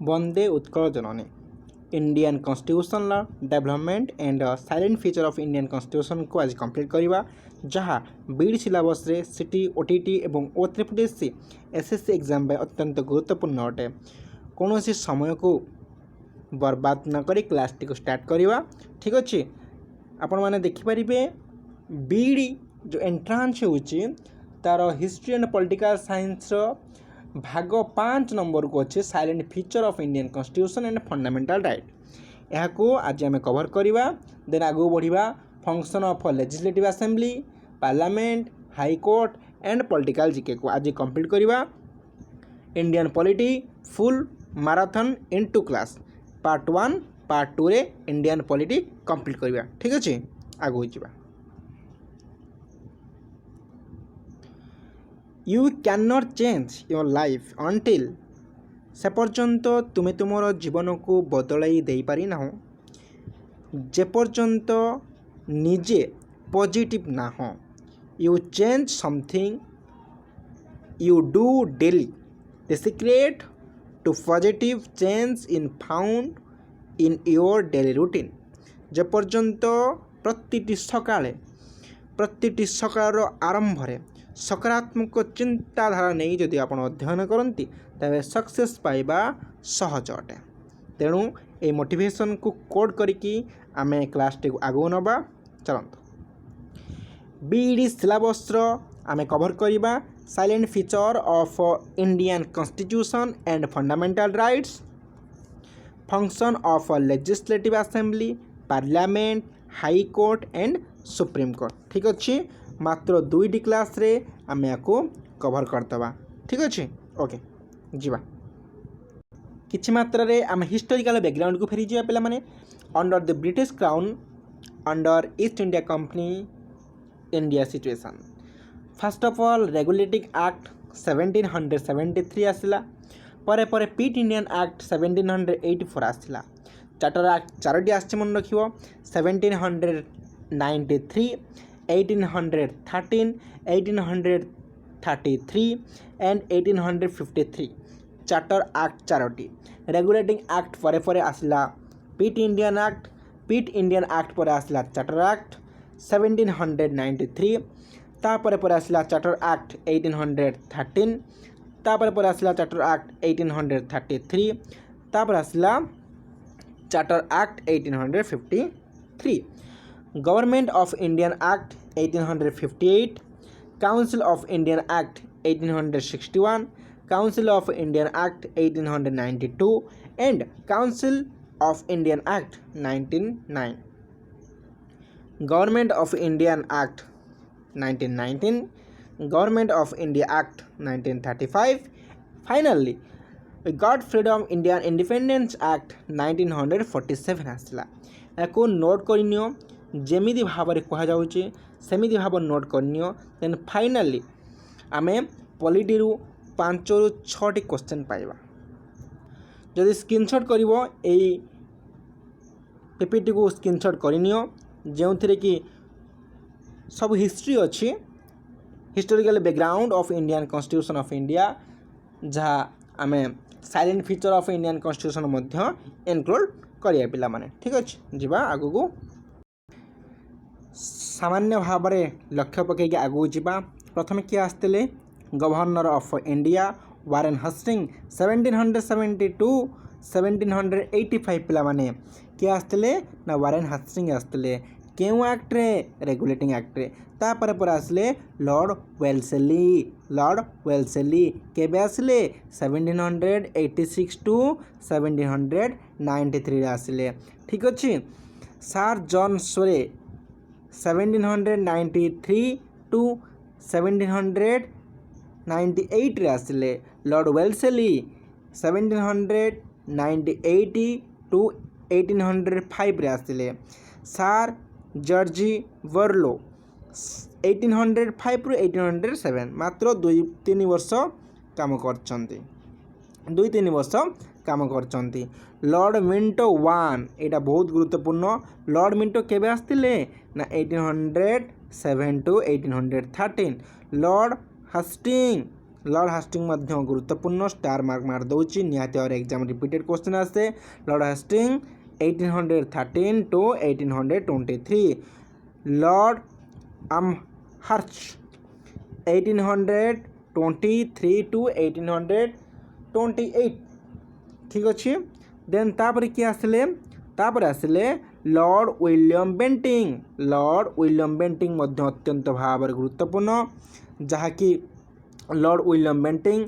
वंदे Utkal Janani Indian constitution ला development and silent feature of Indian constitution को आज कंप्लीट करवा जहाँ बीड सिलेबस रे सिटी ओटीटी एवं O350 एसएससी एग्जाम अत्यंत गुरुत्वपूर्ण अटे। कौन समय को बर्बाद न करी क्लास टी को स्टार्ट करवा। ठीक अच्छे आपण मैंने देखिपारे बीडी जो एंट्रांस होची तार हिस्ट्री एंड पॉलिटिकल साइंस भाग 5 नंबर को अच्छे salient feature of Indian constitution and fundamental right. यह को आज आम कवर करवा। देन आगू बढ़िया function of legislative assembly parliament high court and political GK को आज कंप्लीट करवा। Indian polity full marathon in 2 class part 1 part 2 रे इंडियन पॉलिटी कंप्लीट करवा। ठीक अच्छे आगू जावा। You can not change your life until से पर्यंत तुम्हें तुमर जीवन को बदलाई दे पारि ना जे पर्यंत निजे पॉजिटिव ना हो। You change something you do daily the secret to positive change in found in your daily routine. जे पर्यंत प्रतिटी सकाळ आरंभ सकारात्मक चिंताधारा नहीं जदि आप अध्ययन करती तेरे सक्सेस पाइबा सहज अटे। तेणु ये मोटिवेशन को कोड करिकी आम क्लास टी आगु नवा। चलते बीडी सिलेबस आम कवर करवा silent feature of Indian constitution and fundamental rights function of legislative assembly parliament high court and supreme court. ठीक अच्छे मात्र 2टी क्लास रे आम या कवर करदे। ठीक अच्छे ओके जीवा किछि मात्रा रे आम हिस्टोरिकल बैकग्राउंड को फेरी जावा। पे under the British crown under east India company India situation first of all regulating act 1773 आसला परे परे पीट इंडियन एक्ट 1784 आसला। चार्टर एक्ट 4टी आछे मन रखिबो 1793 1813 1833 एंड 1853 चार्टर एक्ट 4टी। रेगुलेटिंग एक्ट परे परे आसला पीट इंडियन एक्ट परे आसला चार्टर एक्ट 1793 तापर परे आसला चार्टर एक्ट 1813 तापर परे आसला चार्टर एक्ट 1833 तापर आसला charter act 1853। Government of Indian act 1858 council of Indian act 1861 council of Indian act 1892 and council of Indian act 1909। Government of Indian act 1919 government of India act 1935 finally God freedom Indian independence act 1947 आसला। या note करनियो जेमिति भाव में कहुचे सेमिति भाव note करनियो। Then finally आम polity 5 ରୁ 6टी question पाइबा। जदि screenshot करिवो एई PPT को स्क्रीनशॉट करनियो जो थे कि सब हिस्ट्री अच्छी historical background of Indian constitution of India जहाँ आम silent feature of Indian constitution include करिया पिला माने। ठीक अच्छे जीवा आगु को सामान्य भाव में लक्ष्य पकईकि आगू जावा। प्रथम किए आसते गवर्नर ऑफ इंडिया वारेन हस्टिंग 1772 1785 पिला माने किए आसते ना वारेन हस्टिंग आसते क्यों एक्ट रे रेगुलेटिंग एक्ट रे। तापर पर आसले लॉर्ड वेल्सेली केबे आसले 1786 टू 1793 आसले। ठीक अच्छे सर जॉन सोरे 1793 टू 1798 रे आसले। लॉर्ड वेल्सेली 1798 टू 1805 रे आसले। सर जॉर्जी वर्लो 1805 रु 1807 मात्र 2-3 वर्ष काम करछंती 2-3 वर्ष काम करछंती। लॉर्ड मिंटो 1 एटा बहुत गुरुत्वपूर्ण। लॉर्ड मिंटो केबे आसतिले ना 1807 to 1813। Lord Hastings Lord Hastings मध्य गुरुत्वपूर्ण स्टार मार्क मार दौची निहाती और एग्जाम रिपीटेड क्वेश्चन आसे। Lord Hastings 1813 to 1823, Lord Amherst 1823 to 1828, ठीक अच्छे। देन तापर किए आसिले, तापर आसिले Lord William Bentinck. Lord William Bentinck मध्य अत्यंत भाव गुरुत्वपूर्ण, जहाँकि लॉर्ड विलियम बेंटिंग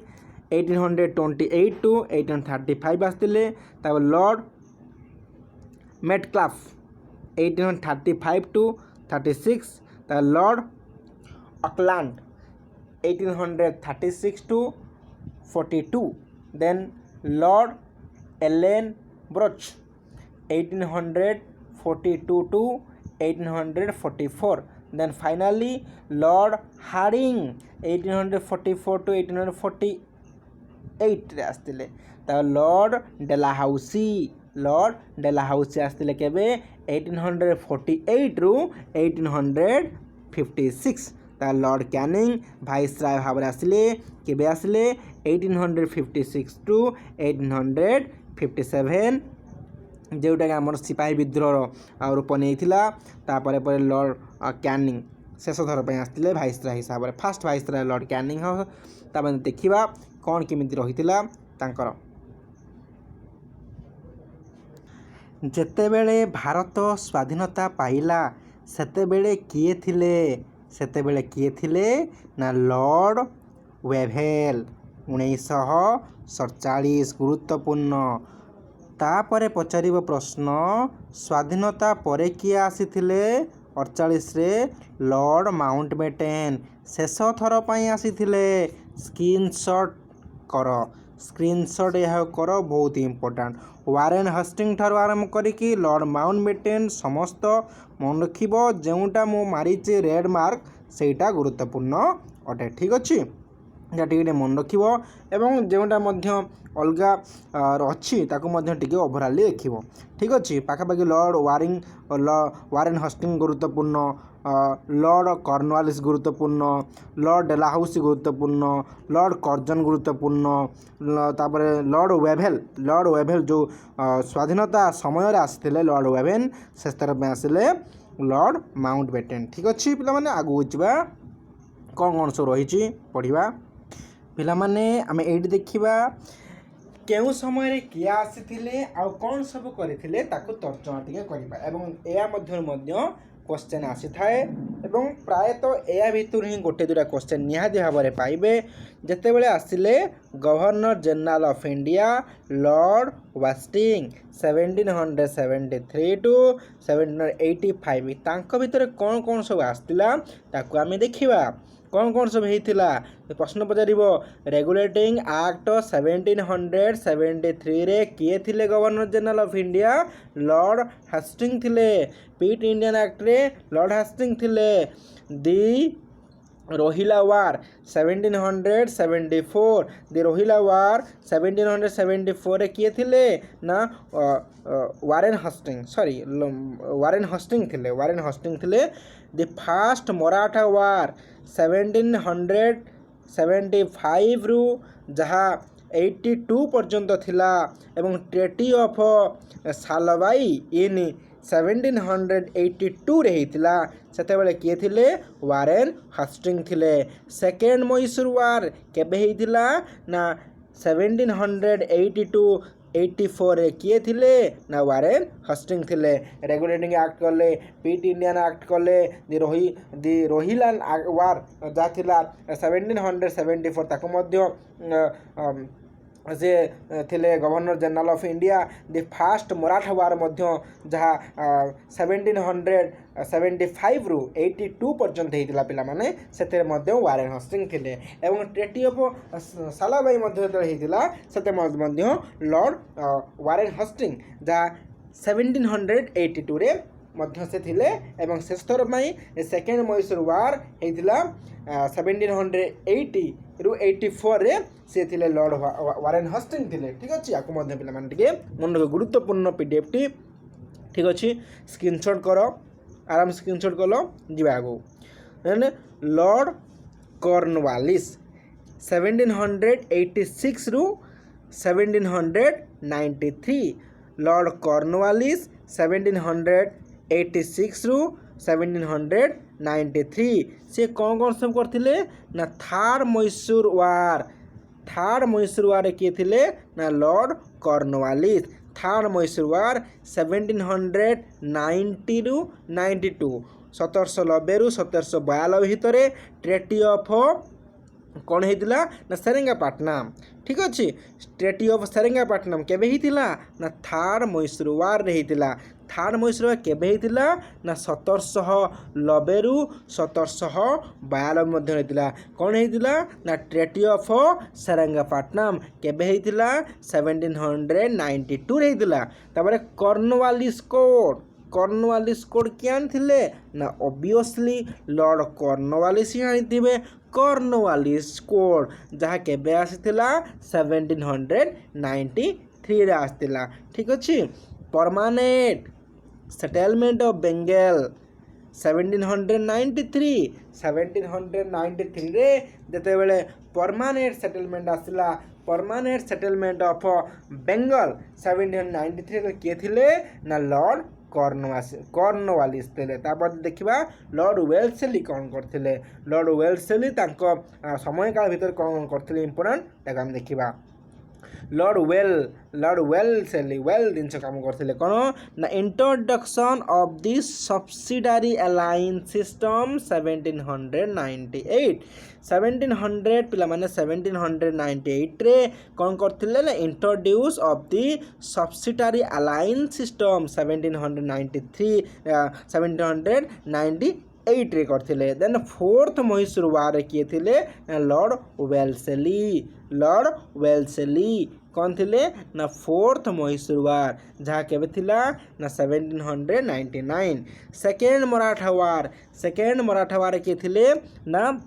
1828 टू 1835 आसते। तापर लॉर्ड मेटक्लाफ 1835 टू 36, तापर Lord Auckland 1836 to 42, then Lord Ellenborough 1842 to 1844, then finally Lord Hardinge 1844 to 1848 आसते। लॉर्ड डेलाहाउसी, लॉर्ड डेलाहाउसी आसते केबे 1848 रु 1856। लॉर्ड कैनिंग भाइसराय भाव आसिले केबे आसिले 1856 टू 1857, जोटा कि आम सिपाही विद्रोह रूप नहीं तापर पर लॉर्ड कैनिंग शेष थर पर आसते भाइसराय हिसाब से, फास्ट भाइसराय लॉर्ड कैनिंग। तापर देखा कौन केमी रही तांकर। जेतेबेले भारत स्वाधीनता पाइला सेतेबेले किए थिले, सेतेबेले किए थिले ना लॉर्ड वेभेल 1947, गुरुत्वपूर्ण। तापरे पचारिब प्रश्न स्वाधीनता परे किए आसीथिले 48 रे लॉर्ड माउंटबेटेन शेष थर पई आसीथिले। स्क्रीनशॉट कर, स्क्रीनशॉट यह कर, बहुत इंपोर्टेंट। वारेन हस्टिंग ठार आरंभ करिकी लॉर्ड माउंटबेटेन समस्त मन रखिब, जोटा मु मारिचे रेड मार्क सेटा गुरुत्वपूर्ण अटे, ठीक अच्छे। टे मन रखिब एवं जोटा अलगा अच्छी टे ओभराली देखिब, ठीक अच्छे। पाखापाखि लॉर्ड वारेन हस्टिंग गुरुत्वपूर्ण, लॉर्ड कॉर्नवालिस गुरुत्वपूर्ण, लॉर्ड डेलाहाउसी गुरुत्वपूर्ण, लॉर्ड कर्जन गुरुत्वपूर्ण, तापर लॉर्ड वेभेल जो स्वाधीनता समय आसते लॉर्ड वेभेन से तरफ में आसिले लॉर्ड माउंटबेटेन, ठीक अच्छे। पिला माने आगु जा कौन कौन सब रही पढ़ा पिला माने आमे एडी देखिबा केउ समय रे किए आसीथिले आ कौन सब करथिले ताकु तर्जमा टिके करिबा, एवं एया मध्य क्वेश्चन आसी थाए एवं प्रायतः एया भितर ही गोटे दुटा क्वेश्चन निहाती भाव में पाइबे। जेतेबेले आसिले governor general of India Lord Hastings 1773 to 1785, तांको भितर कौन कौन सब आसतिला ताकु आमे देखिबा। कौन कौन सब होता प्रश्न पचार रेगुलेटिंग एक्ट 1773 रे किए थिले governor general of India Lord Hastings थिले। पीट इंडियन एक्ट रे लॉर्ड हास्टिंग थिले। दी रोहिला वार 1774, दी रोहिला वार 1774 रे किए थिले ना वारेन हस्टिंग थिले। दी फास्ट मराठा वार 1775 रु जहाँ 82 पर्यंत थिला, एवं ट्रेटी ऑफ सालवाई इन 1782 रे हितला, सेतेबेले किए थिले वारेन हस्टिंग थिले। सेकेंड मैसूर वार केबे हितला ना 1782-84 रे किए थिले ना वारेन हस्टिंग थिले। रेगुलेटिंग एक्ट कले, पीट इंडियन एक्ट कले, दी रोहिलान वार जा थिला 1774 ताको मध्य से थिले governor general of India. The first Maratha war मध्य जहाँ 1775 रु 82 पर्यंत होता पिला माने से वारेन हस्टिंग थिले। एवं ट्रेटी ऑफ सालाबाई होता लॉर्ड वारेन हस्टिंग जहाँ 1782 रे मध्य से थिले। एवं शेष थर सेकेंड मैसूर वार होता 1780 रु 84 रे से थिले लॉर्ड वारेन हस्टिंग थिले, ठीक अच्छे। आपको पे मन रख गुरुत्वपूर्ण पीडीएफ टी, ठीक अच्छे। स्क्रीनशॉट कर, आराम स्क्रीनशॉट कल जी आगो। लॉर्ड कॉर्नवालिस 1786 रु 1793 लॉर्ड कॉर्नवालिस 1786 रु 1793 से कौन कौन सब करथिले ना थार्ड मैसूर वार किए थे ना लॉर्ड कॉर्नवालिस थार्ड मैसूर वार 1790 रु 92 1790 रु 1792 भितर ट्रेटी ऑफ कौन होता ना सेरेंगापाटनम ठीक अच्छे ट्रेटी ऑफ सेरेंगापाटनम केबे होता ना थार्ड मैसूर वार रे होता थार्ड मैसूर वार केबे होता ना 1790 रु 1792 मध्य होता कौन होता ना ट्रेटी ऑफ सेरेंगापाटनम केबे होता 1792 रे होता तापर कॉर्नवालिस कोड किए आनी ना ऑब्वियसली लॉर्ड कॉर्नवालिस ही आनी कॉर्नवालिस कोड जहाँ केबे आसीथिला 1793 रे आसीथिला ठीक अच्छे परमानेंट सेटलमेंट ऑफ बेंगल 1793 रे जते बेले परमानेंट सेटलमेंट आसिला परमानेंट सेटलमेंट ऑफ बेंगल 1793 रे किए थिले ना लॉर्ड कॉर्नवालिस थे तापर देखा लॉर्ड वेल्सेली कौन करते लॉर्ड वेल्सेली समय काल भीतर कौन करते इंपोर्टाट ताको आम देखा लॉर्ड वेल्सेली जिनस काम करते कौन ना introduction of the subsidiary alliance system 1798 पिला माने 1798 रे कौन करते ना introduce of the subsidiary alliance system 1798 रे करते देन फोर्थ मैसूर वार किए थे लॉर्ड वेल्सेली कौन थे ना फोर्थ मैसूर वार जहाँ केबे थिला ना 1799 सेकेंड मराठा वार किए थे ना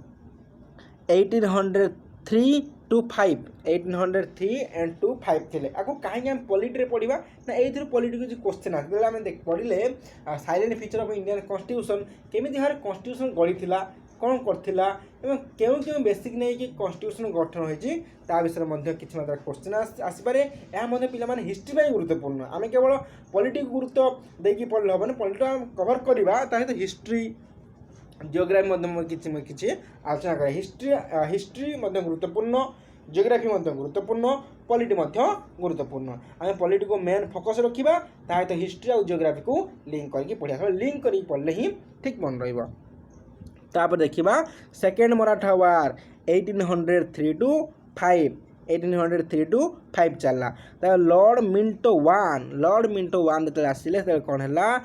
1803 to 5 1803 and to 5 थे आपको कहीं आम पॉलिटी पढ़ा ना ये पॉलिटी किसी क्वेश्चन आते आम पढ़ले salient feature of Indian constitution केमी भाव कॉन्स्टिट्यूशन गढ़ी कौन करथिला एवं क्यों बेसिक नहीं कि कॉन्स्टिट्यूशन गठन होती विषय में किसी मात्रा क्वेश्चन आसपे यह पे हिस्ट्री गुरुत्वपूर्ण आम केवल पॉलिटी गुरुत्व देकी पढ़ले हम पॉलिटी कवर करवा सहित हिस्ट्री जियोग्राफी किसी आलोचना करें हिस्ट्री गुरुत्वपूर्ण जियोग्राफी गुरुत्वपूर्ण पॉलिटी गुरुत्वपूर्ण आम पॉलिटी को मेन फोकस रखा सहित हिस्ट्री और जियोग्राफी को लिंक करके पढ़ा लिंक करके पढ़ले ही ठीक मन रहा देखा सेकेंड मराठा वार 1803 to 5 चलला लॉर्ड मिंटो वन जो आसिले कौन है ना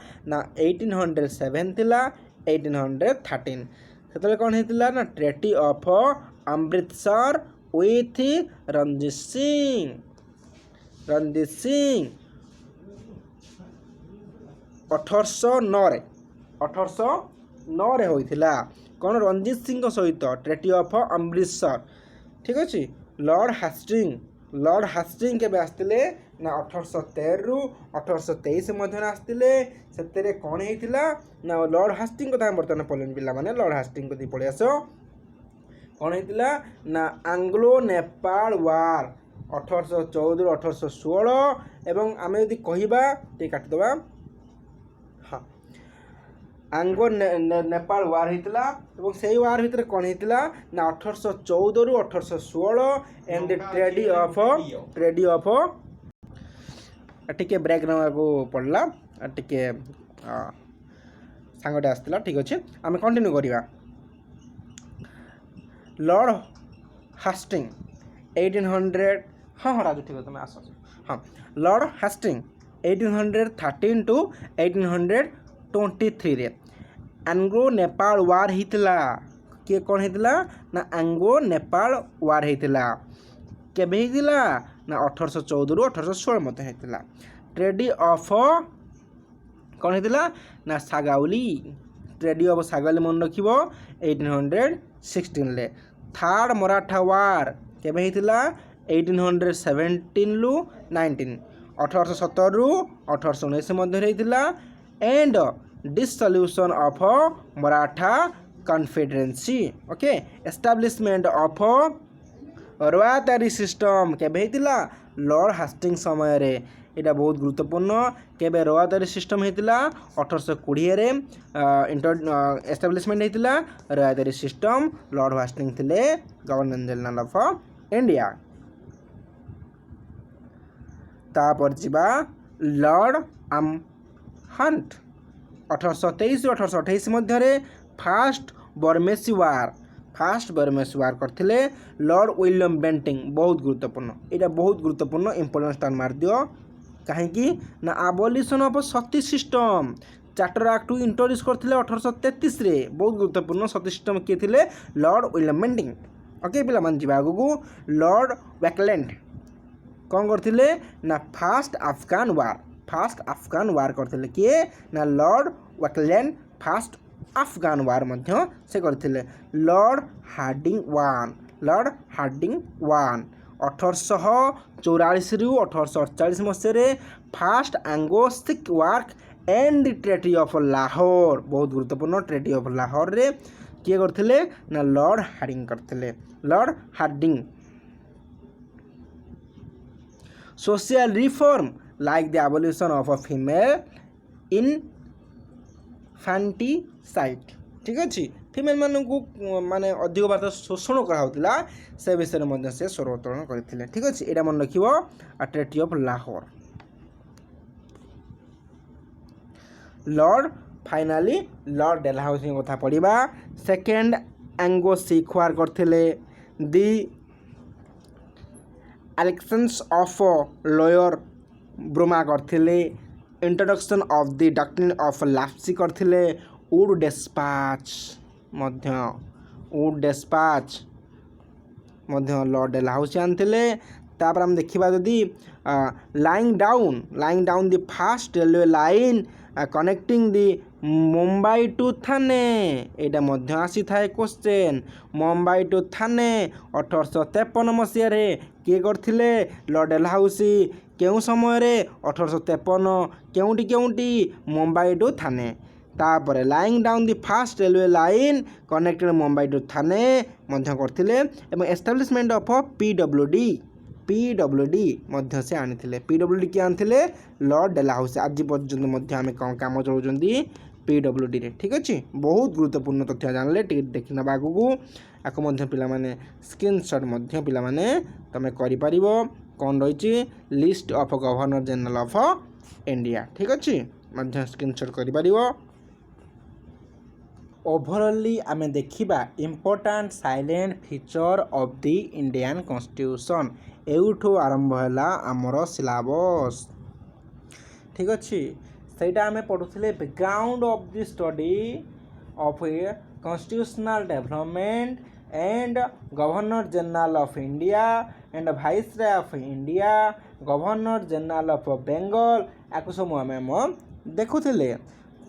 1807 थिला 1813 से कौन होता ना treaty of Amritsar with Ranjit Singh 1809 होता कौन रणजीत सिंह सहित ट्रेटी ऑफ अमृतसर ठीक अच्छे लॉर्ड हास्टिंग के आसते ना 1813 रु 1823 मध्य आसते से कौन होता ना लॉर्ड हास्टिंग कथा बर्तमान पढ़े पिला माने लॉर्ड हास्टिंग को पढ़ी आस कौन होता ना आंग्लो नेपाल वार 1814 1816 एवं आम यदि कहवा ये काटिदेवा हाँ आंगो नेपाल वार होता से वार भीतर कौन होता ना 1814 रु 1816 एंड ट्रेडी ऑफ टिके ब्रेक ना पड़ला टिके सांगटे आसला ठीक अच्छे आम कंटिन्यू करवा लॉर्ड हास्टिंग 1800 हाँ राजू ठीक है तुम आस हाँ लॉर्ड हास्टिंग 1813 to 1823 रे आंग्लो नेपाल वार होता किए कौन होता ना आंग्लो नेपाल वार होता केबे होता ना 1814 रु 1816 मत होता ट्रेडी ऑफ कौन होता ना सागाउली ट्रेडी ऑफ सागाउली मन रख 1816 ले थार्ड मराठा वार केबे होता 1817 रु 19 1817 रु 1819 मध्य होता and dissolution of Maratha confederacy okay establishment of Ryotwari system केबे हेतिला लॉर्ड हास्टिंग समय रे एटा बहुत गुरुत्वपूर्ण केबे रोआतारी सिस्टम हेतिला 1820 रे एस्टाब्लिशमेंट हेतिला रोआतारी सिस्टम लॉर्ड हास्टिंग थिले गवर्नर जनरल ऑफ इंडिया। तापर जिबा लॉर्ड आम हंट 1823 1828 मध्य फास्ट बर्मेसी वार करथिले लॉर्ड विलियम बेंटिंग बहुत गुरुत्वपूर्ण एटा बहुत गुरुत्वपूर्ण इंपोर्टेंट स्टार मार दियो कहीं ना abolition of sati system charter act to introduce करथिले 1833 रे बहुत गुरुत्वपूर्ण सती सिस्टम के थिले लॉर्ड विलियम बेंटिंग। ओके पिला मान जिबा आगु लॉर्ड वैकलैंड कौन करथिले ना फास्ट अफगान वार करथिले किए ना Lord Auckland first Afghan war मध्य से करथिले। लॉर्ड हार्डिंग वन 1844 रु 1848 मसीह first Anglo Sikh war and treaty of Lahore बहुत गुरुत्वपूर्ण ट्रेटी ऑफ लाहौर रे किए करथिले ना Lord Hardinge. Social reform like the abolition of a female infanticide ठीक अच्छे फीमेल मानक माने अधिक बार शोषण कराला से विषय में से स्वरोत्तोलन करते ठीक अच्छे यहाँ मन रख treaty of Lahore. Finally Lord Dalhousie कथा पढ़ा सेकेंड एंग्लो सिख वार करते the annexation of lower Burma करथिले introduction of the doctrine of lapse करथिले वुड डेस्पाच लॉर्ड डेलहाउसी आनथिले। तापर हम देखिबा जदी laying down the first railway line connecting the Mumbai to Thane एटा मध्य आसी थाए क्वेश्चन मुंबई टू थाने 1853 मसीह रे किए करथिले लॉर्ड डेलहाउसी केउ समय रे 1853 केउटी मुंबई टू थाने। तापर laying down the first railway line connected Mumbai to Thane मध्य करथिले एवं एस्टाब्लिशमेंट ऑफ पीडब्ल्यूडी मध्य से आनिथिले। पीडब्ल्यूडी किए आनिथिले लॉर्ड डेलहाउसी आज पर्यंत मध्य आमे काम चलाउछंती पीडब्ल्यूडी रे ठीक अच्छे बहुत गुरुत्वपूर्ण तथ्य जानले देखि नबा आगु आको मध्य पिला माने स्क्रीनशॉट मध्य पिला माने तमे करि परिबो कोन रहिछि list of governor general of India ठीक अच्छे मध्य स्क्रीनशॉट करि परिबो। ओवरऑली आमे देखिबा important salient feature of the Indian constitution एउठो आरंभ हैला हमर सिलेबस ठीक अच्छे सेटा आमे पढुथिले background of the study of a constitutional development and governor general of India and viceroy of India governor general of Bengal याकु सब आमे देखुथिले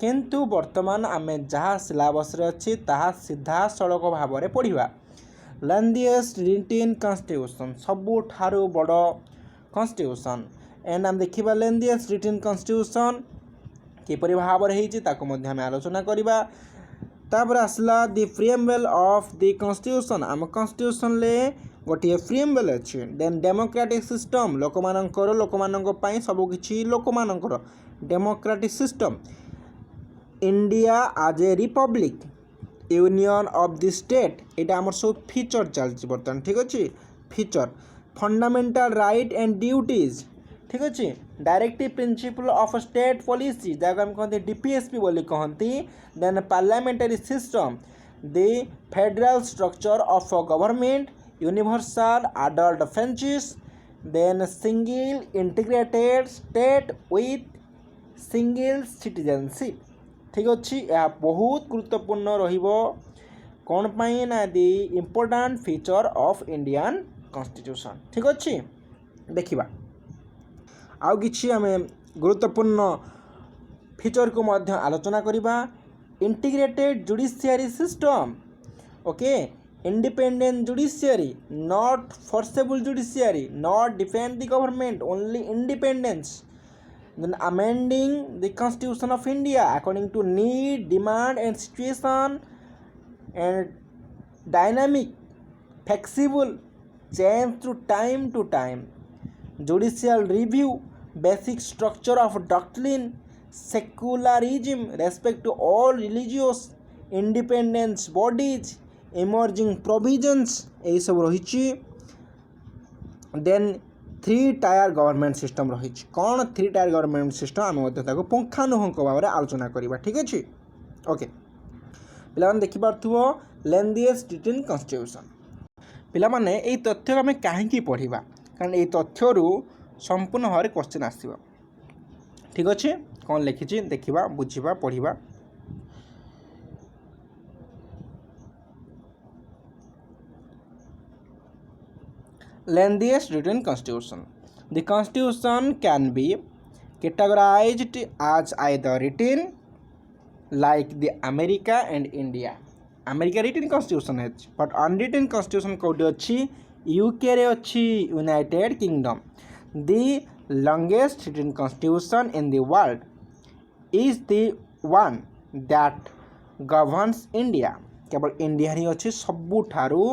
किंतु वर्तमान आमे जहाँ सिलेबस रे अछि ताहा सीधा सड़क भाव में पढ़ा लेंथीएस्ट रिटेन कॉन्स्टिट्यूशन सबुठारु बड़ कॉन्स्टिट्यूशन एंड आम देखा लेंथीएस्ट रिटेन कॉन्स्टिट्यूशन किपरि भाव में होती आलोचना करवा। तापर आसला the preamble of the constitution आम कॉन्स्टिट्यूशन ले गोटे प्रिएम्बल अच्छे देन डेमोक्रेटिक सिस्टम लोक सबकि लोक डेमोक्रेटिक सिस्टम इंडिया आज a republic union of the state यहाँ आम सब फीचर चलती बर्तमान ठीक अच्छे feature fundamental right and duties ठीक अच्छे directive principle of state policy जहाँ आम कहते डीपीएसपी बोली कहती then parliamentary system the federal structure of government universal adult franchise then single integrated state with single citizenship ठीक अच्छे यह बहुत गुरुत्वपूर्ण रहिबो कौन पाई ना the important feature of Indian constitution ठीक अच्छे देखिबा आउ किछि आमे गुरुत्वपूर्ण फीचर को मध्य आलोचना करिबा integrated judiciary system okay independent judiciary not forcible judiciary not defend the government only independence then amending the constitution of India according to need demand and situation and dynamic flexible change through time to time. Judicial review, basic structure of doctrine, secularism, respect to all religious, independence bodies, emerging provisions এই সব রয়েছে। দেন 3-tier government system রয়েছে। କ'ଣ 3-tier government system ଆମେ ମଧ୍ୟ ତାକୁ ପୁଙ୍ଖାନୁପୁଙ୍ଖ ଭାବରେ ଆଲୋଚନା କରିବା। ଠିକ୍ ଅଛି, ଓକେ। ପିଲାମାନେ ଦେଖିପାରୁଥିବ ଲେନ୍ଦିଏଷ୍ଟ ରିଟନ୍ କନଷ୍ଟିଟ୍ୟୁସନ୍। ପିଲାମାନେ ଏଇ ତଥ୍ୟକୁ ଆମେ କାହିଁକି ପଢ଼ିବା, କାରଣ ଏଇ ତଥ୍ୟରୁ ସମ୍ପୂର୍ଣ୍ଣ ଭାବରେ କ୍ୱେଶ୍ଚିନ୍ ଆସିବ। ଠିକ୍ ଅଛି, କ'ଣ ଲେଖିଛି ଦେଖିବା, ବୁଝିବା, ପଢ଼ିବା। Lengthiest written constitution. The constitution can be categorized as either written like the America and India. America written constitution है, but unwritten constitution कोडी अच्छी UK रे अच्छी United Kingdom. The longest written constitution in the world is the one that governs India. केवल India री अच्छी सबुठारू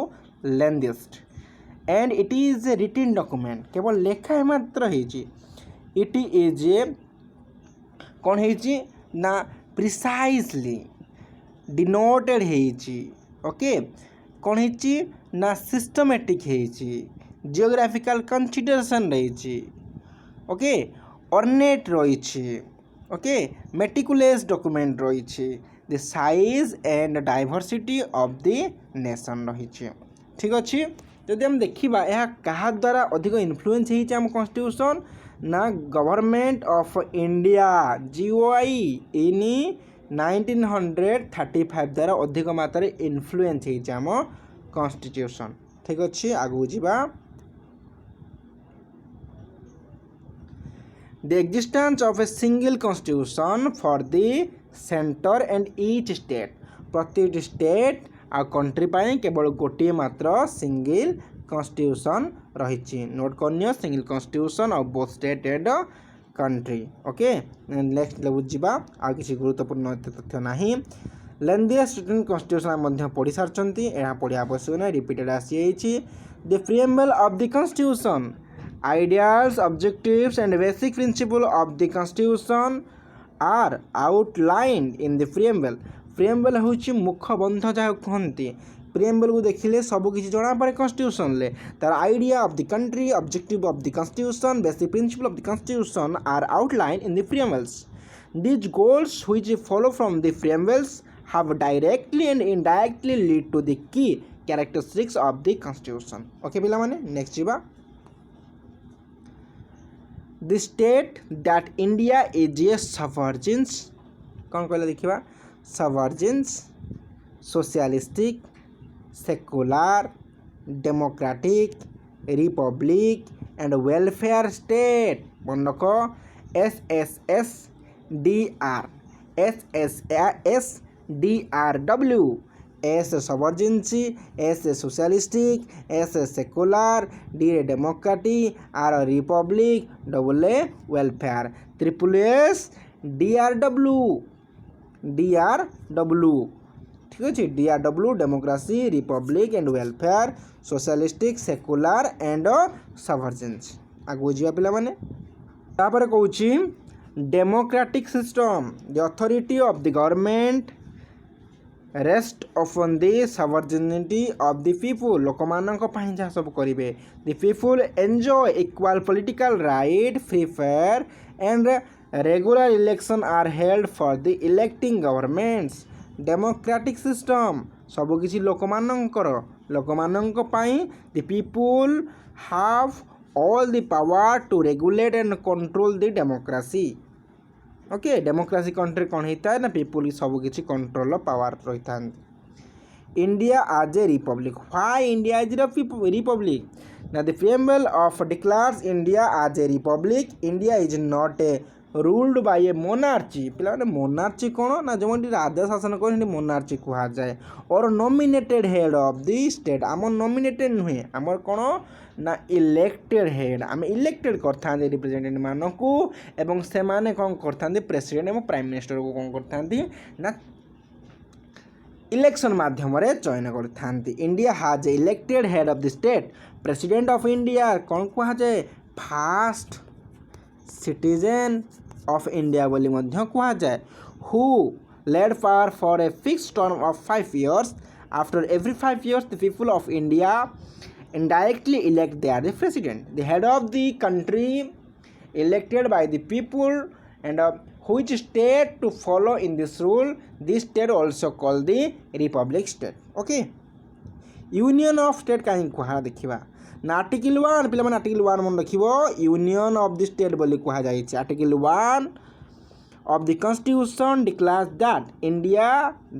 lengthiest. And it is a written document, केवल लेखा मात्र है। इट इज कौन है ना प्रिसाइजली डिनोटेड है। ओके, कौन है ना सिस्टमेटिक है, जियोग्राफिकल कंसिडरेशन रही। ओके, ऑर्नेट रही। ओके, मेटिकुलस डॉक्यूमेंट रही। The size and diversity of the nation रही। ठीक अच्छे, जदि हम देखा यह क्या द्वारा अधिक इन्फ्लुएंस होम कन्स्टिट्यूशन ना गवर्नमेंट ऑफ इंडिया GOI इन 1935 द्वारा अधिक मात्रा इन्फ्लुएंस होम कन्स्टिट्यूशन। ठीक अच्छे, आगू जावा। The existence of a single constitution for the centre and each state, प्रति स्टेट आ कंट्री पाई केवल गोटे मात्र सिंगल कन्स्टिट्यूशन रही। नोट करनी single constitution of both state and country. Okay, next बुझा आ किसी गुरुत्वपूर्ण तथ्य ना। लेंदिएस्ट रिटन कन्स्टिट्यूशन पढ़ी सारी, यह पढ़ा आवश्यक ना, रिपीटेड आसी। The preamble of the constitution, ideals, objectives and basic principle of the constitution are outlined in the preamble. Preamble हूँ मुखबंध जहाँ कहते। प्रिएम्बल को देखिले सबकि जना पड़े कन्स्टिट्यूशन ले, तार idea of the country, objective of the constitution, basic principle of the constitution are outline in the preambles. These goals which follow from the preambles have directly and indirectly lead to the key characteristics of the constitution. Okay पिला माने next जीवा। The state that India is a sovereign, कौन कहला देखिबा, sovereign, socialistic, secular, democratic, republic and welfare state। मन रखो SSSDR, SSSDRW, S sovereignty, S socialistic, S secular, D democratic, R republic, double A welfare, triple S DRW, DRW। ठीक अच्छे, DRW democracy, republic and welfare, socialistic, secular and sovereignty. आगु जा पिला माने तापर कहूची democratic system, the authority of the government rest upon the sovereignty of the people. लोक मानक पई जा सब करिवे। The people enjoy equal political right, free fair and regular election are held for the electing governments. Democratic system सबकि लोक मानक पई the people have all the power to regulate and control the democracy। Okay, democracy country कौन होता है ना, people सब किसी कंट्रोल पावर रही था। इंडिया आज a republic, why India is republic ना, the preamble of declares India आज a republic. India is not a ruled by a monarchy. पिला मोनार्ची कौन ना, जो राजा शासन कर मोनार्ची कह जाए। और nominated head of the state, आम नॉमिनेटेड नुहे, आम कौन ना इलेक्टेड हेड, आम इलेक्टेड करते रिप्रेजेंटेटिव मानक एवं से माने कौन करते प्रेसिडेंट एवं प्राइम मिनिस्टर को कौन करते ना इलेक्शन माध्यम चयन कर इंडिया हाज elected head of the state president of India कौन कह जाए फास्ट सिटीजन ऑफ इंडिया बोली मध्य कह जाए who led power for a fix term of 5 years after every 5 years the people of India indirectly elect their the president the head of the country elected by the people and which state to follow in this rule this state also called the republic state okay union of state कहीं कहा देखिबा ना article 1 पिला माने article 1 मन रखिबो union of the state बोली कहा जाय छै article 1 of the constitution declares that India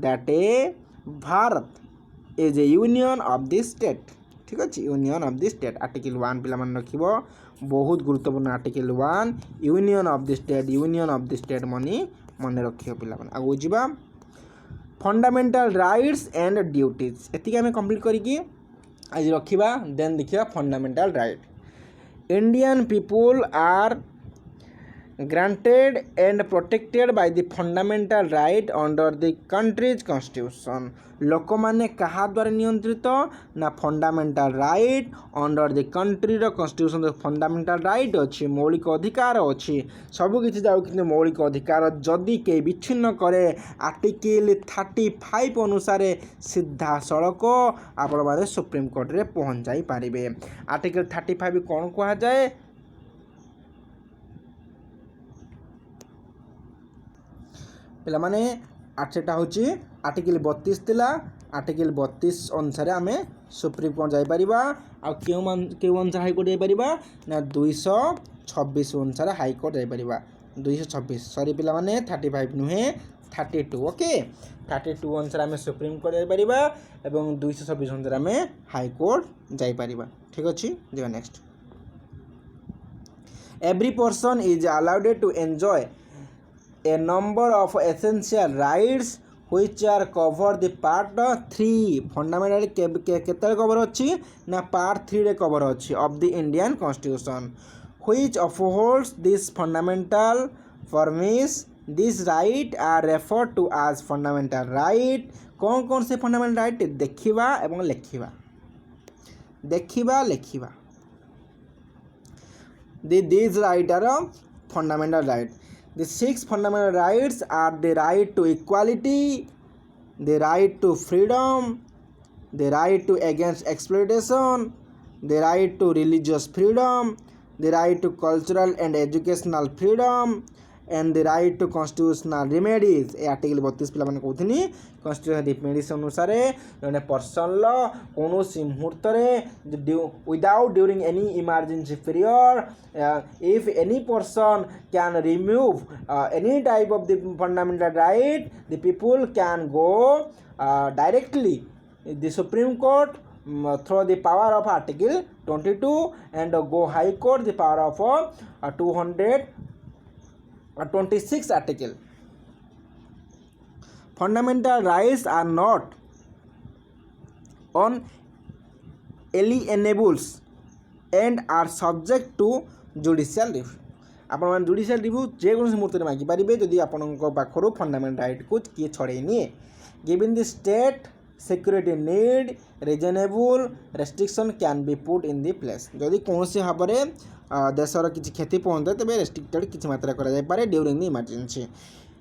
that a Bharat is a union of the state ठीक अच्छे union of the state article 1 पिला मन रखिबो बहुत गुरुत्वपूर्ण article 1 union of the state मनी मन रखियो पिला मन आगो जिबा फंडामेंटल राइट्स एंड ड्यूटीज एतिके हमें कंप्लीट करिकी आज रखिबा देन देखिबा fundamental right Indian people are granted and protected by the fundamental right under the country's constitution लोक माने कहा द्वारा नियंत्रित ना fundamental right under the country रो कॉन्स्टिट्यूशन फंडामेंटल राइट अच्छी मौलिक अधिकार अच्छी सब किसी जाऊ कि मौलिक अधिकार जदि के विच्छिन्न करे आर्टिकल 35 अनुसार सीधा सड़क आपण माने सुप्रीम कोर्ट रे पहुंच जाई पारिबे आर्टिकल 35 कौन कहा जाए पिला माने आठटा होची आर्टिकल 32 थिला आर्टिकल 32 अनुसार आमे सुप्रीम कोर्ट जाई परिबा आ केउ अनुसार हाई कोर्ट जाई परिबा ना 226 अनुसार हाई कोर्ट जाई परिबा 226 सॉरी पिला माने 35 नुहे 32 ओके 32 अनुसार आमे सुप्रीम कोर्ट जाई परिबा एवं 226 अनुसार आमे हाई कोर्ट जाई परिबा ठीक अछि जेबा next every person is allowed to enjoy a number of essential rights which are cover the part 3 fundamental केतल cover अच्छी ना part 3 रे cover अच्छी of the Indian Constitution which upholds this fundamental promise these right are referred to as fundamental right कौन से fundamental right देखिबा एवं लेखिबा these right are fundamental right The 6 fundamental rights are the right to equality, the right to freedom, the right to against exploitation, the right to religious freedom, the right to cultural and educational freedom, and the right to constitutional remedies. A article 32 पिला माने कहथनी constitutional remedies अनुसार जने person ल कोनोसी मुहूर्त रे without during any emergency period if any person can remove any type of the fundamental right the people can go directly the Supreme Court through the power of article 22 and go high court the power of 226 article fundamental rights are not unalienables and are subject to judicial review आपण मान judicial review जे कोन मुहूर्त रे मागी परिबे जदि आपण को Pakhro fundamental right को किए छड़े निए given the state security need reasonable restriction can be put in the place जदि कोनसे हाबरे देशर किछि क्षति पहुंचे तबे रेस्ट्रिक्टेड किछि मात्रा करा जाय पारे during the emergency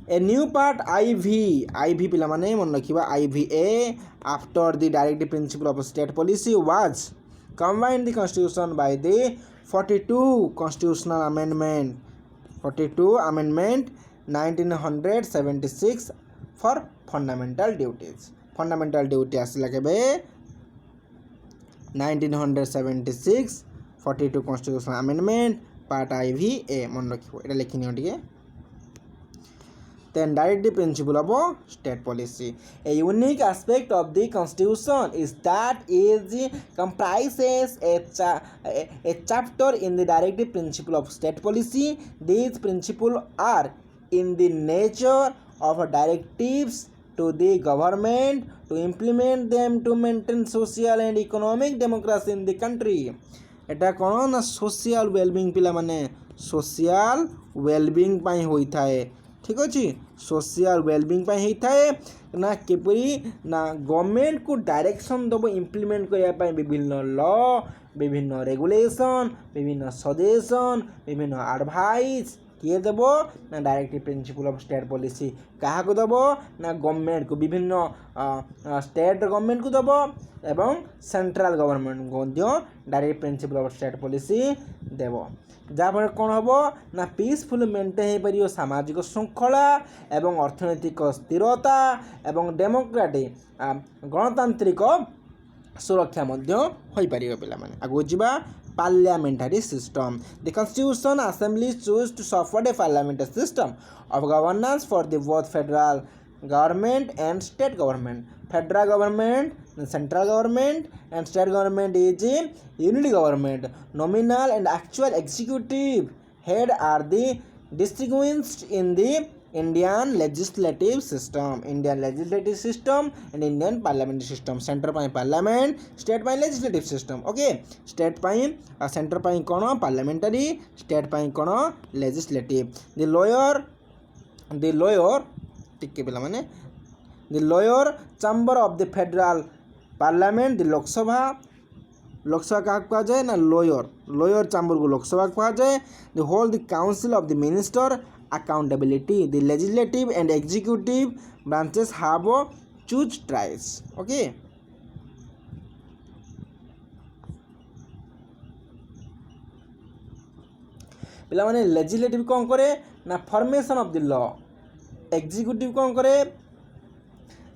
a new part IV पिला माने मन रखिबा IVA after the direct principle of state policy was combined the constitution by the 42 constitutional amendment 1976 for fundamental duty आसला केबे 1976 42 constitutional amendment part IVA मन रखिबो एटा लिखिनियो टिके then direct the principle of state policy. A unique aspect of the constitution is that it comprises a chapter in the directive principle of state policy. These principles are in the nature of directives to the government to implement them to maintain social and economic democracy in the country. एटा कोन ना social wellbeing पिला माने social wellbeing पाई होई थाए ठीक अच्छे social wellbeing होता है ना किपरि ना गवर्नमेंट को डायरेक्शन दब इम्प्लीमेंट करने विभिन्न लॉ विभिन्न रेगुलेशन विभिन्न सजेशन विभिन्न एडवाइस किए देव ना directive principle of state policy क्या दब ना गवर्नमेंट को विभिन्न स्टेट गवर्नमेंट को दब एवं सेंट्रल गवर्नमेंट को direct principle of state policy देव जहाँफल कौन हम ना पीसफुल मेंटेन हो पार सामाजिक श्रृंखला एवं अर्थनैतिक स्थिरता एवं डेमोक्रेटिक गणतांत्रिक सुरक्षा हो पार पे आगो जा parliamentary system. The constitution assembly choose to support a parliamentary system of governance for the both federal government and state government. Federal government, central government and state government is a unity government. Nominal and actual executive head are the distinguished in the Indian legislative system and Indian parliamentary system. Center by parliament, state by legislative system. Okay, state by center by kono parliamentary, state by kono legislative. The lower chamber of the federal parliament, the Lok Sabha क्या कहा जाए ना lower chamber को लोक सभा कहा जाए. The whole the council of the minister accountability. The legislative and executive branches have choose tries. Okay. पिला माने लेजिस्लेटिव कौन करे ना formation of the law. Executive कौन करे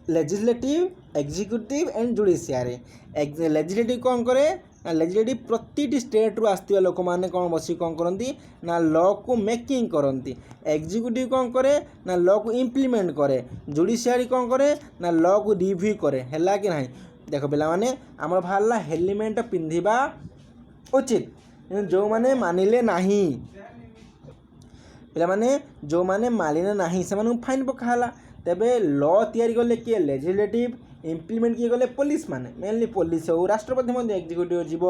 legislative executive and judiciary. Legislative कौन करे ना लेजिस्लेटिव प्रति स्टेट रु आसथिबा लोक माने कौन बसी कौन करती ना लॉ को मेकिंग करती. एग्जीक्यूटिव कौन करे ना लॉ को इम्प्लीमेंट करे. जुडिशियरी कौन करे ना लॉ को रिव्यू करे. हैला कि नहीं देख पिला माने हमर बाहरला हेलमेट पिंधिबा उचित जो माने मानिले नहीं पिला माने जो माने मानिले नहीं से माने फाइन पकाला. तेबे लॉ तैयारी कले किए लेजिस्लेटिव इम्प्लीमेंट किए गले पुलिस माने मेनली पुलिस हो राष्ट्रपति एग्जीक्यूटिव जीव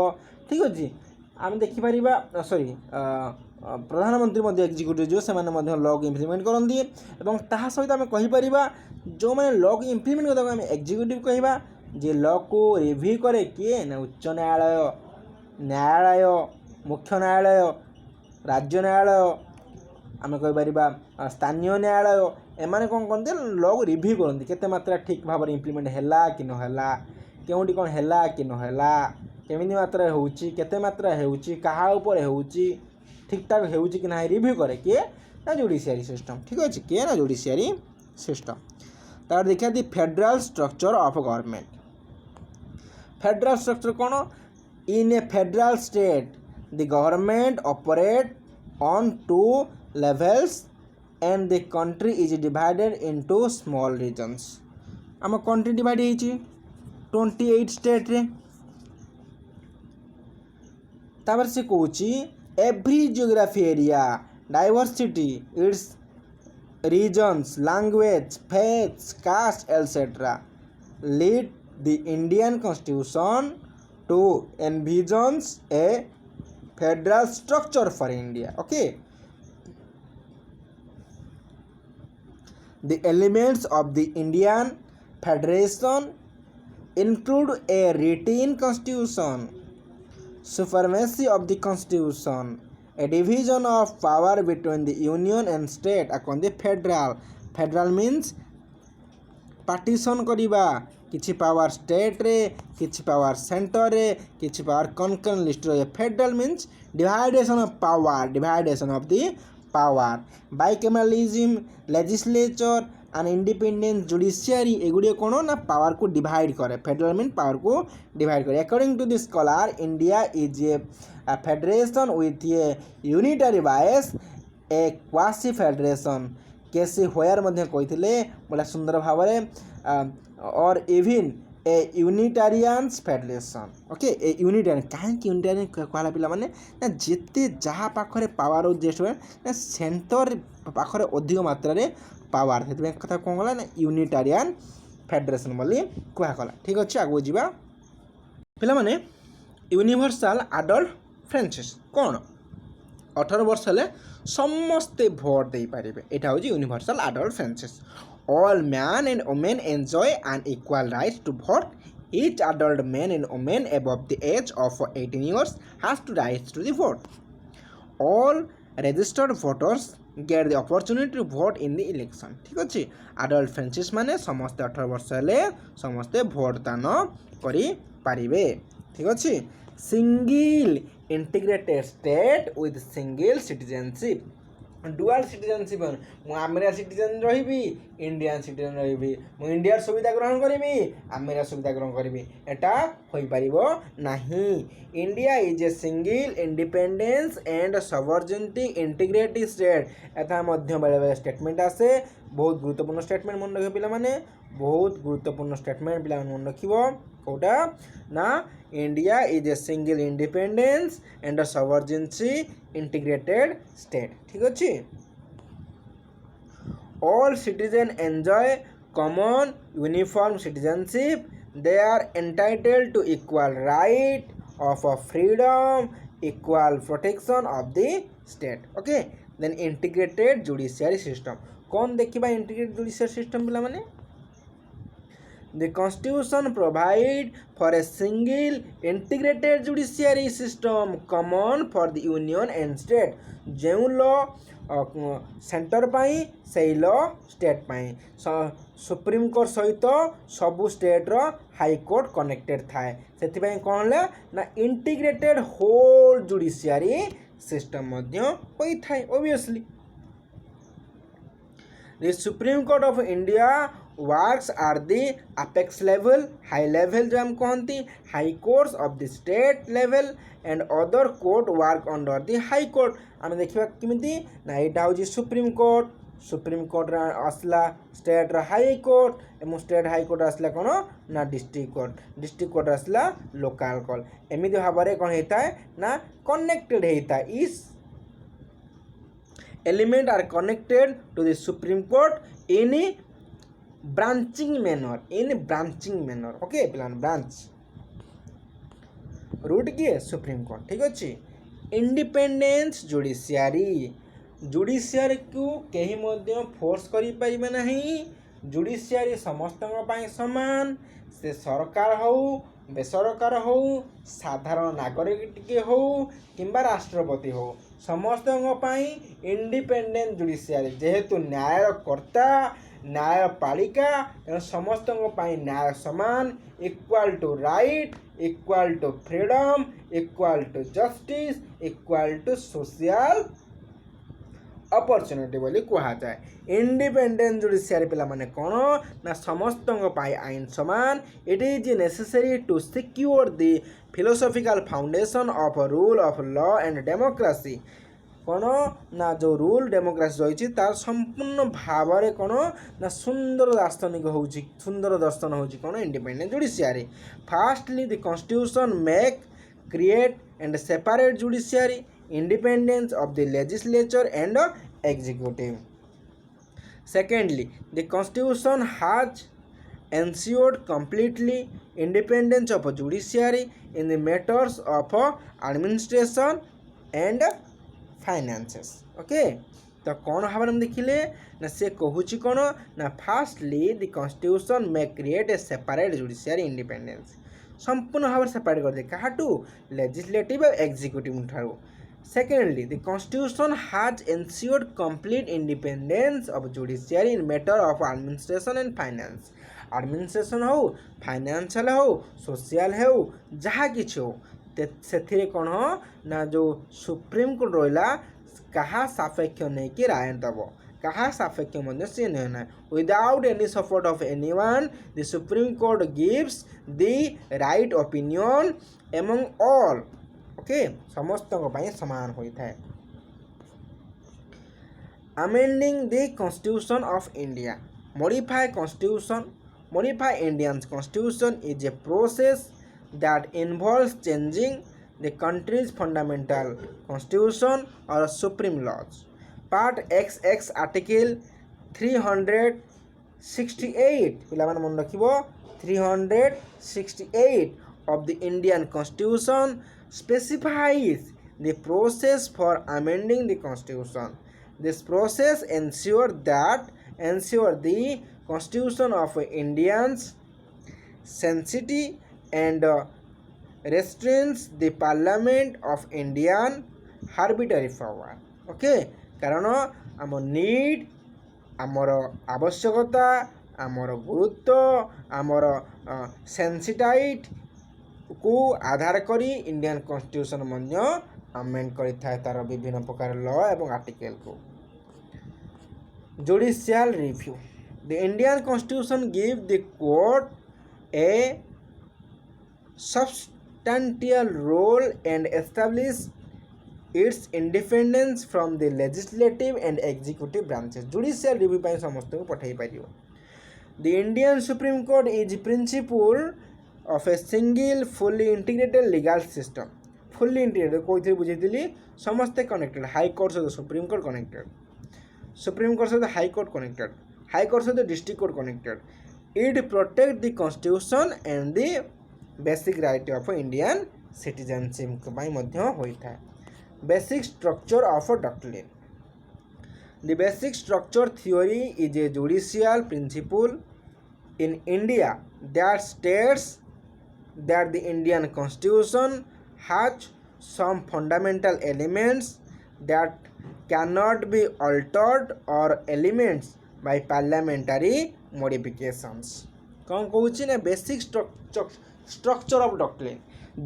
ठीक अच्छे आम देखिपर सॉरी प्रधानमंत्री एग्जीक्यूटिव जीव से लॉ को इम्प्लीमेंट करती और ता सहित आम कहीपर जो मैंने लॉ को इम्प्लीमेंट करते आम एग्जीक्यूटिव कहवा जे लॉ को रिव्यू करे किए ना उच्च न्यायालय न्यायालय मुख्य न्यायालय राज्य न्यायालय आम कहीपर स्थानीय न्यायालय एमाने कौन करते लॉ को रिव्यू करती केते मात्रा ठीक भाव इम्प्लीमेंट हैला कि नहला केउंटी कौन हैला कि नहला केमिति मात्रा होउची केते मात्रा होउची कहा ऊपर होउची ठीक ठाक होउची कि नाही रिव्यू करे किए ना जुडिशियरी सिस्टम ठीक अछि किए ना जुडिशियरी सिस्टम. तार देखिया the federal structure of government. Federal structure कौन in a federal state the government operate on 2 levels and the country is divided into small regions. आम कंट्री डिवाइड होइछि 28 स्टेट रे. तापर से कहूछि every geography area diversity its regions language faiths caste etcetera lead the Indian constitution to envisions a federal structure for India. Okay. The elements of the Indian Federation include a written constitution, supremacy of the constitution, a division of power between the union and state upon the federal. Federal means partition करिबा किछि power state रे किछि power centre रे किछि power concurrent list रे. Federal means dividation of power, dividation of the power. Bicameralism, legislature and independent judiciary एगुड़े कौन ना पावर को डिवाइड करे. फेडरल मीन पावर को डिवाइड करे. According to the scholar India is a federation with a unitary bias a quasi federation. केसी होयर मध्य कही बोला सुंदर भाव और even a unitarians federation. Okay a unitarian कहीं यूनिटारियन कहला पिला माने ना जेते जहाँ पाखरे पावर जेस्ट ना सेंटर पाखरे अधिक मात्रा रे पावर से कथा कौन गला ना यूनिटारियन फेडरेशन बोली कहला. ठीक अच्छे आगो जा पिला माने यूनिवर्सल एडल्ट फ्रेंचाइज कौन 18 ବର୍ଷ ହେଲେ ସମସ୍ତେ ଭୋଟ୍ ଦେଇପାରିବେ। ଏଇଟା ହେଉଛି universal adult franchise. All man and women enjoy an equal right to vote. Each adult man and woman above the age of 18 years has to rights to the vote. All registered voters get the opportunity to vote in the election. ঠিক ଅଛି, adult franchise ମାନେ ସମସ୍ତେ 18 ବର୍ଷ ହେଲେ ସମସ୍ତେ vote ଦାନ କରିପାରିବେ। ଠିକ୍ ଅଛି। Single integrated state with single citizenship. Dual citizenship, ମୁଁ ଆମେରିକା ସିଟିଜେନ୍ ରହିବି, ଇଣ୍ଡିଆନ୍ ସିଟିଜେନ୍ ରହିବି, ମୁଁ ଇଣ୍ଡିଆର ସୁବିଧା ଗ୍ରହଣ କରିବି, ଆମେରିକା ସୁବିଧା ଗ୍ରହଣ କରିବି, ଏଟା ହୋଇପାରିବ ନାହିଁ। India is a single independence and sovereignty integrated state. ଏଟା ମଧ୍ୟ ବେଳେବେଳେ ଷ୍ଟେଟମେଣ୍ଟ ଆସେ, ବହୁତ ଗୁରୁତ୍ୱପୂର୍ଣ୍ଣ ଷ୍ଟେଟମେଣ୍ଟ ମନେ ରଖିବ ପିଲାମାନେ, ବହୁତ ଗୁରୁତ୍ୱପୂର୍ଣ୍ଣ ଷ୍ଟେଟମେଣ୍ଟ ପିଲାମାନେ ମନେ ରଖିବ। କେଉଁଟା ନା India is a single independence and sovereignty integrated state. ଠିକ୍ ଅଛି। All citizens enjoy common uniform citizenship. They are entitled to equal right of freedom, equal protection of the state. Okay. Then integrated judiciary system. कौन देखिबा integrated judiciary system पिला माने? The constitution provide for a single integrated judiciary system common for the union and state. ଯେଉଁ law centre पाई से law state पाई supreme court सहित सबू state रो high court connected थाए से कौन है ना इंटीग्रेटेड होल जुडिशियरी सिस्टम होई थाए। Obviously the supreme Court of India works are the apex level high level जो हम कहती high courts of the state level and other court work under the high court. आम देखा किमिति ना यहाँ हूँ सुप्रीम कोर्ट आसला स्टेट हाई कोर्ट और स्टेट हाई कोर्ट आसला कौन ना डिस्ट्रिक्ट कोर्ट आसला लोकल कोर्ट। एमती भाव में कौन होता है ना कनेक्टेड होता है। इस element are connected to the supreme court in branching manner. Okay पिला ब्रांच रूट किए सुप्रीम कोर्ट। ठीक अच्छे। इंडिपेंडेंस जुडिशियरी को कहीं फोर्स करि परिबे नहीं। जुडिशियरी समस्त समान, से सरकार हो बेसरकार हो साधारण नागरिक टिके हो किंबा राष्ट्रपति हो समस्त इंडिपेंडेंट जुडिशियरी जेहेतु न्यायकर्ता न्यायपालिका समस्त न्याय समान, equal to right, equal to freedom, equal to justice, equal to social opportunity बोली कहा जाए। इंडिपेंडेंट जुडिशियरी पिला माने कौन ना समस्त आईन समान। It is necessary to secure the philosophical foundation of rule of law and democracy. कौन ना जो रूल डेमोक्रेसी रही तार संपूर्ण भाव में कौन ना सुंदर दार्शनिक हो सुंदर दर्शन हो कौन independent judiciary. Firstly the constitution make create and separate judiciary independence of the legislature and executive. Secondly, the constitution has ensured completely independence of judiciary in the matters of administration and finances. Okay, तो कौन भाव में देखिले ना से कहूँ कौन ना firstly the constitution may create a separate judiciary independence संपूर्ण भाव सेपरेट कर दे काटू लेजिस्लेटिव और एग्जीक्यूटिव ठारू। Secondly, the constitution has ensured complete independence of judiciary in matter of administration and finance. Administration हो फाइनेंशियल हो सोशल हो जहाँ किसी हो से कौन हो ना जो सुप्रीम कोर्ट रहा कहा सापेक्ष नहीं कि राय दब कहा सापेक्ष से नहीं ना without any support of anyone the supreme court gives the right opinion among all. Okay समस्त समान होता है। Amending the constitution of India modify Indian constitution is a process that involves changing the country's fundamental constitution और supreme laws. Part XX article 368 पिला मन रखिबो 368 of the Indian Constitution specifies the process for amending the constitution. This process ensure the constitution of Indians sanctity and restrains the parliament of Indian arbitrary power. Okay, କାରଣ ଆମ need ଆମର ଆବଶ୍ୟକତା ଆମର ଗୁରୁତ୍ୱ ଆମର ସେନ୍ସିଟାଇଟ୍ को आधार करी इंडियन कॉन्स्टिट्यूशन मध्य amend करिଥାଏ तार विभिन्न प्रकार लॉ एवं आर्टिकल को. Judicial review. The Indian constitution give the court A substantial role and establish its independence from the legislative and executive branches. Judicial review ପାଇଁ ସମସ୍ତଙ୍କୁ ପଠାଇ ପାରିବ. The Indian Supreme Court is principle of a single fully integrated legal system. Fully integrated कोइथे बुझेतिली समस्ते connected. High court सहित supreme court connected, supreme court सहित high court connected, high court सहित district court connected. It protect the constitution and the basic right of Indian citizenship ପାଇଁ ମଧ୍ୟ ହୋଇଥାଏ. Basic structure of doctrine. The basic structure theory is a judicial principle in India that states that the Indian constitution has some fundamental elements that cannot be altered or elements by parliamentary modifications. कौन कहूँ ना basic structure of doctrine.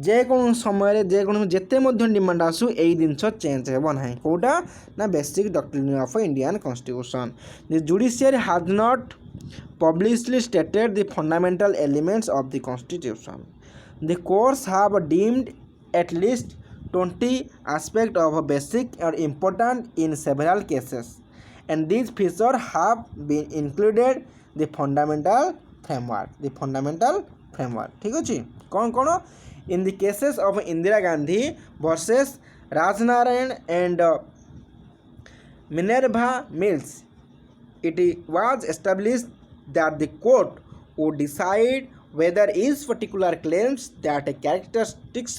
जेकोन समय जेकोन जेते मध्य demand आसु एई जिनस change हेबो नाही. कोटा ना basic doctrine of Indian constitution. The judiciary has not publicly stated the fundamental elements of the constitution. The courts have deemed at least 20 aspects of basic or important in several cases, and these features have been included the fundamental framework. The fundamental framework. ठीक अछि. कौन in the cases of Indira Gandhi versus Rajnarayan and Minerva Mills, it was established that the court would decide whether each particular claims that a characteristics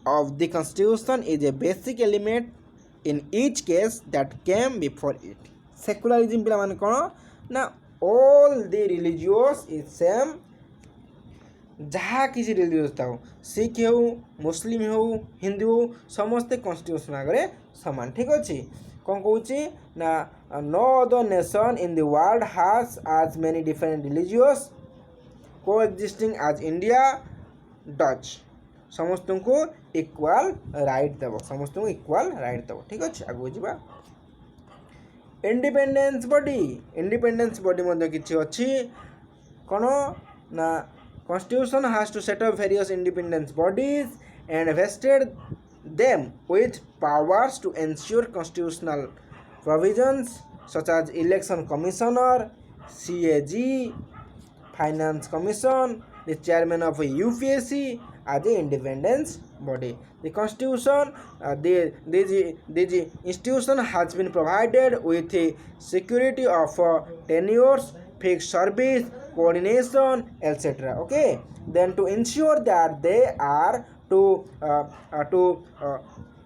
of the constitution is a basic element in each case that came before it. Secularism पिला माने कोन ना all the religious is same. जहाँ किसी religious थाउ Sikh हो मुस्लिम हो हिंदू हो समस्ते constitution आगे समान. ठीक अच्छे. कौन कहूँ ना no other nation in the world has as many different religions coexisting as India does. समस्त को इक्वाल राइट देव, समस्त को इक्वाल राइट देव. ठीक अच्छे. आगू जा इंडिपेंडेंस बॉडी. इंडिपेंडेंस बॉडी मध्य किछि अछि कोन ना Constitution has to set up various independent bodies and vested them with powers to ensure constitutional provisions such as election commissioner, CAG, finance commission, the chairman of UPSC as an independence body. The constitution, the institution has been provided with a security of tenures, fixed service, coordination, etc. Okay, then to ensure that they are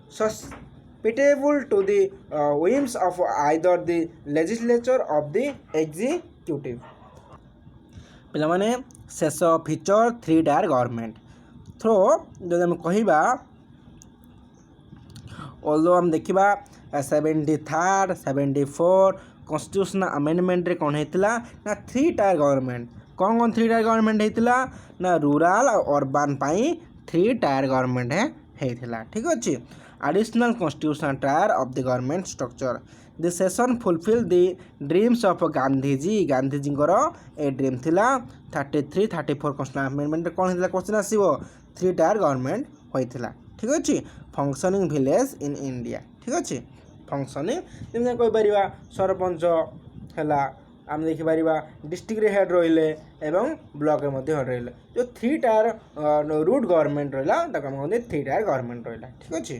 susceptible to the whims of either the legislature or the executive. पिलामाने शेष feature 3 tyre government throw जो हम कहिबा although हम देखिबा 73 74 constitutional amendment रे कौन हेतिला ना 3 tyre government. कौन 3 tyre government हेतिला ना रूरल और अर्बन पाई 3 टायर गवर्नमेंट हेतिला. ठीक अच्छे. Additional constitutional tyre of the government structure. The session fulfil the dreams of Gandhiji. Gandhiji a dream थिला 33 34 कॉन्स्टिट्यूशनल अमेंडमेंट कौन हेतिला क्वेश्चन आसीबो 3 टायर गवर्नमेंट होइथिला. ठीक अच्छे. Functioning village in India. ठीक अच्छे. फंक्शनिंग जमी कहीपर सरपंच है आम देखिपर डिस्ट्रिक्ट हेड रहिले एवं ब्लॉक रे मध्य हेड रहिले जो 3 टायर रूट गवर्नमेंट रहा 3 टायर गवर्नमेंट रहा. ठीक अच्छे.